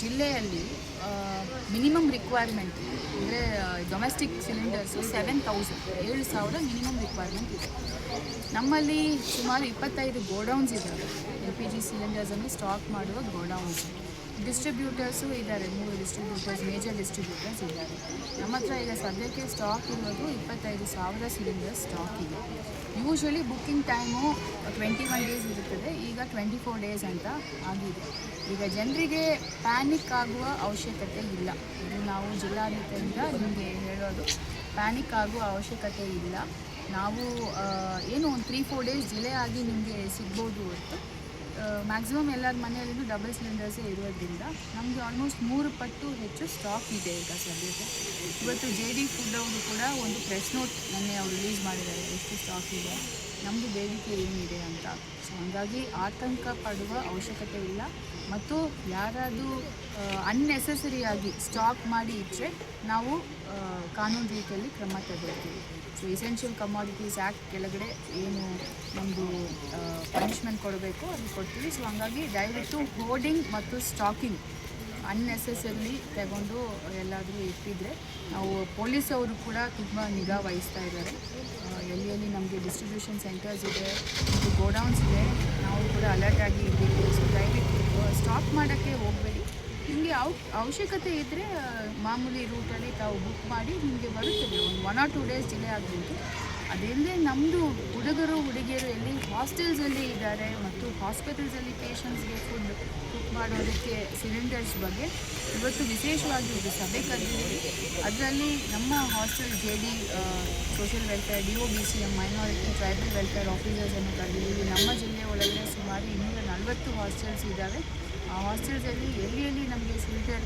ಜಿಲ್ಲೆಯಲ್ಲಿ minimum requirement ಅಂದರೆ domestic cylinders 7,000 minimum requirement ಇದೆ. ನಮ್ಮಲ್ಲಿ ಸುಮಾರು 25 ಗೋಡೌನ್ಸ್ ಇದ್ದಾವೆ. LPG ಸಿಲಿಂಡರ್ಸನ್ನು ಸ್ಟಾಕ್ ಮಾಡುವ ಗೋಡೌನ್ಸ್. ಡಿಸ್ಟ್ರಿಬ್ಯೂಟರ್ಸು ಇದ್ದಾರೆ, 3 ಡಿಸ್ಟ್ರಿಬ್ಯೂಟರ್ಸ್, ಮೇಜರ್ ಡಿಸ್ಟ್ರಿಬ್ಯೂಟರ್ಸ್ ಇದ್ದಾರೆ. ನಮ್ಮ ಹತ್ರ ಈಗ ಸದ್ಯಕ್ಕೆ ಸ್ಟಾಕ್ ಇರೋದು 25,000 ಸಿಲಿಂಡರ್ಸ್ ಸ್ಟಾಕ್ ಇದೆ. ಯೂಶ್ವಲಿ ಬುಕ್ಕಿಂಗ್ ಟೈಮು 21 ಡೇಸ್ ಇರುತ್ತದೆ, ಈಗ 24 ಡೇಸ್ ಅಂತ ಆಗಿದೆ. ಈಗ ಜನರಿಗೆ ಪ್ಯಾನಿಕ್ ಆಗುವ ಅವಶ್ಯಕತೆ ಇಲ್ಲ. ಇದು ನಾವು ಜಿಲ್ಲಾಡಳಿತದಿಂದ ನಿಮಗೆ ಹೇಳೋದು, ಪ್ಯಾನಿಕ್ ಆಗುವ ಅವಶ್ಯಕತೆ ಇಲ್ಲ. ನಾವು ಏನು ಒಂದು 3-4 ಡೇಸ್ ಡಿಲೇ ಆಗಿ ನಿಮಗೆ ಸಿಗ್ಬೋದು ಹೊರತು ಮ್ಯಾಕ್ಸಿಮಮ್ ಎಲ್ಲರ ಮನೆಯಲ್ಲೂ ಡಬಲ್ ಸಿಲಿಂಡರ್ಸೇ ಇರೋದ್ರಿಂದ ನಮಗೆ ಆಲ್ಮೋಸ್ಟ್ 3 ಪಟ್ಟು ಹೆಚ್ಚು ಸ್ಟಾಕ್ ಇದೆ ಈಗ ಸದ್ಯಕ್ಕೆ. ಇವತ್ತು JD ಫುಡ್ ಅವರು ಕೂಡ ಒಂದು ಪ್ರೆಸ್ ನೋಟ್ ನೆನ್ನೆ ಅವರು ರಿಲೀಸ್ ಮಾಡಿದ್ದಾರೆ, ಎಷ್ಟು ಸ್ಟಾಕ್ ಇದೆ, ನಮ್ಮದು ಬೇಡಿಕೆ ಏನಿದೆ ಅಂತ. ಸೊ ಹಾಗಾಗಿ ಆತಂಕ ಪಡುವ ಅವಶ್ಯಕತೆ ಇಲ್ಲ. ಮತ್ತು ಯಾರಾದರೂ ಅನ್ನೆಸೆಸರಿಯಾಗಿ ಸ್ಟಾಕ್ ಮಾಡಿ ಇಟ್ಟರೆ ನಾವು ಕಾನೂನು ರೀತಿಯಲ್ಲಿ ಕ್ರಮ ತಗೊಳ್ತೀವಿ. ಸೊ ಎಸೆನ್ಷಿಯಲ್ ಕಮಾಡಿಟೀಸ್ ಆ್ಯಕ್ಟ್ ಕೆಳಗಡೆ ಏನು ನಮ್ಮದು ಪನಿಷ್ಮೆಂಟ್ ಕೊಡಬೇಕು ಅದು ಕೊಡ್ತೀವಿ. ಸೊ ಹಾಗಾಗಿ ದಯವಿಟ್ಟು ಹೋರ್ಡಿಂಗ್ ಮತ್ತು ಸ್ಟಾಕಿಂಗ್ ಅನ್ನೆಸೆಸರಿ ತಗೊಂಡು ಎಲ್ಲಾದರೂ ಇಟ್ಟಿದ್ರೆ ನಾವು ಪೊಲೀಸ್ ಅವರು ಕೂಡ ತುಂಬ ನಿಗಾ ವಹಿಸ್ತಾ ಇದ್ದಾರೆ. ಎಲ್ಲಿ ನಮಗೆ ಡಿಸ್ಟ್ರಿಬ್ಯೂಷನ್ ಸೆಂಟರ್ಸ್ ಇದೆ ಮತ್ತು ಗೋಡೌನ್ಸ್ ಇದೆ, ನಾವು ಕೂಡ ಅಲರ್ಟ್ ಆಗಿ ಇದ್ದೀವಿ. ಸೊ ದಯವಿಟ್ಟು ಸ್ಟಾಕ್ ಮಾಡೋಕ್ಕೆ ಹೋಗಬೇಡಿ. ನಿಮಗೆ ಅವಶ್ಯಕತೆ ಇದ್ದರೆ ಮಾಮೂಲಿ ರೂಟಲ್ಲಿ ತಾವು ಬುಕ್ ಮಾಡಿ ನಿಮಗೆ ಬರುತ್ತದೆ. ಒಂದು 1 or 2 ಡೇಸ್ ಡಿಲೇ ಆಗ್ಬೋದು. ಅದಲ್ಲದೆ ನಮ್ಮದು ಹುಡುಗರು ಹುಡುಗಿಯರು ಎಲ್ಲಿ ಹಾಸ್ಟೆಲ್ಸಲ್ಲಿ ಇದ್ದಾರೆ ಮತ್ತು ಹಾಸ್ಪಿಟಲ್ಸಲ್ಲಿ ಪೇಷಂಟ್ಸ್ಗೆ ಫುಡ್ ಕುಕ್ ಮಾಡೋದಕ್ಕೆ ಸಿಲಿಂಡರ್ಸ್ ಬಗ್ಗೆ ಇವತ್ತು ವಿಶೇಷವಾಗಿ ಒಂದು ಸಭೆ ಕರೆದಿದ್ದೀವಿ. ಅದರಲ್ಲಿ ನಮ್ಮ hostel JD social welfare, DOBCM, minority, tribal welfare ಆಫೀಸರ್ಸನ್ನು ಕರೆದಿದ್ದೀವಿ. ನಮ್ಮ ಜಿಲ್ಲೆ ಒಳಗಡೆ ಸುಮಾರು 240 ಹಾಸ್ಟೆಲ್ಸ್ ಇದ್ದಾವೆ. ಆ ಹಾಸ್ಟೆಲ್ಸಲ್ಲಿ ಎಲ್ಲಿ ನಮಗೆ ಸಿಲಿಂಡರ್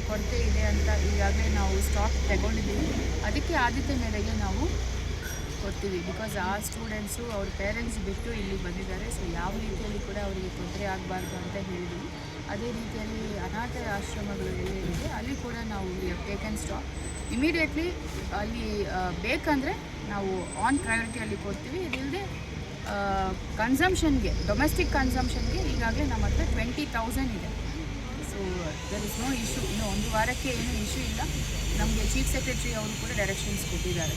ಕೊರತೆ ಇದೆ ಅಂತ ಈಗಾಗಲೇ ನಾವು ಸ್ಟಾಕ್ ತಗೊಂಡಿದ್ದೀವಿ. ಅದಕ್ಕೆ ಆದ್ಯತೆ ಮೇರೆಗೆ ನಾವು ಕೊಡ್ತೀವಿ. ಬಿಕಾಸ್ ಆ ಸ್ಟೂಡೆಂಟ್ಸು ಅವ್ರ ಪೇರೆಂಟ್ಸ್ ಬಿಟ್ಟು ಇಲ್ಲಿ ಬಂದಿದ್ದಾರೆ. ಸೊ ಯಾವ ರೀತಿಯಲ್ಲಿ ಕೂಡ ಅವರಿಗೆ ತೊಂದರೆ ಆಗಬಾರ್ದು ಅಂತ ಹೇಳಿದ್ವಿ. ಅದೇ ರೀತಿಯಲ್ಲಿ ಅನಾಥ ಆಶ್ರಮಗಳು ಎಲ್ಲಿದೆ ಅಲ್ಲಿ ಕೂಡ ನಾವು ಟೇಕನ್ ಸ್ಟಾಕ್ ಇಮಿಡಿಯೇಟ್ಲಿ ಅಲ್ಲಿ ಬೇಕಂದರೆ ನಾವು ಆನ್ ಪ್ರಯಾರಿಟಿಯಲ್ಲಿ ಕೊಡ್ತೀವಿ. ಇದಿಲ್ಲದೆ ಕನ್ಸಂಪ್ಷನ್ಗೆ, ಡೊಮೆಸ್ಟಿಕ್ ಕನ್ಸಂಪ್ಷನ್ಗೆ ಈಗಾಗಲೇ ನಮ್ಮ ಹತ್ರ 20,000 ಇದೆ. So there is no issue. ಇನ್ನು 1 ವಾರಕ್ಕೆ ಏನೂ ಇಶ್ಯೂ ಇಲ್ಲ. ನಮಗೆ ಚೀಫ್ ಸೆಕ್ರೆಟರಿ ಅವರು ಕೂಡ ಡೈರೆಕ್ಷನ್ಸ್ ಕೊಟ್ಟಿದ್ದಾರೆ.